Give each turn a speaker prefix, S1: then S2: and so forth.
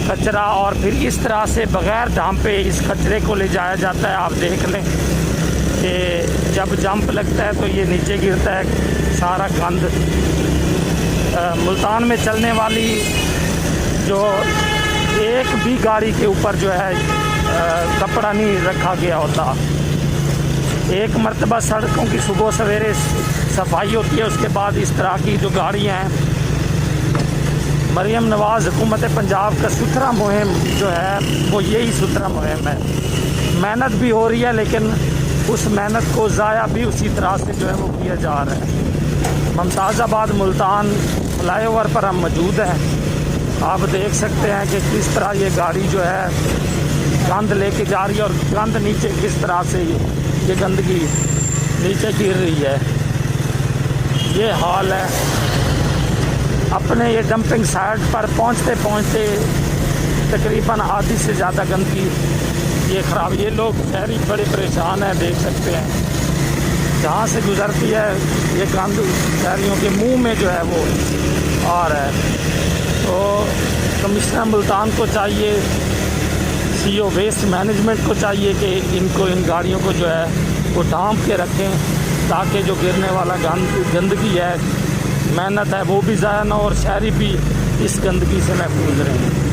S1: کچرا اور پھر اس طرح سے بغیر ڈھانپے اس کچرے کو لے جایا جاتا ہے. آپ دیکھ لیں کہ جب جمپ لگتا ہے تو یہ نیچے گرتا ہے سارا گند. ملتان میں چلنے والی جو ایک بھی گاڑی کے اوپر جو ہے کپڑا نہیں رکھا گیا ہوتا. ایک مرتبہ سڑکوں کی صبح سویرے صفائی ہوتی ہے, اس کے بعد اس طرح کی جو گاڑیاں ہیں. مریم نواز حکومت پنجاب کا ستھرا مہم جو ہے وہ یہی ستھرا مہم ہے. محنت بھی ہو رہی ہے لیکن اس محنت کو ضائع بھی اسی طرح سے جو ہے وہ کیا جا رہا ہے. ممتاز آباد ملتان فلائی اوور پر ہم موجود ہیں. آپ دیکھ سکتے ہیں کہ کس طرح یہ گاڑی جو ہے گند لے کے جا رہی ہے اور گند نیچے کس طرح سے یہ گندگی نیچے گر رہی ہے. یہ حال ہے. اپنے یہ ڈمپنگ سائٹ پر پہنچتے پہنچتے تقریباً آدھی سے زیادہ گندگی یہ خراب. یہ لوگ شہری بڑے پریشان ہیں, دیکھ سکتے ہیں جہاں سے گزرتی ہے یہ گند شہریوں کے منہ میں جو ہے وہ آ رہا ہے. تو کمشنر ملتان کو چاہیے, سی او ویسٹ مینجمنٹ کو چاہیے کہ ان گاڑیوں کو جو ہے وہ ڈھانپ کے رکھیں تاکہ جو گرنے والا گندگی ہے, محنت ہے, وہ بھی ضائع نہ ہو اور شہری بھی اس گندگی سے محفوظ رہیں.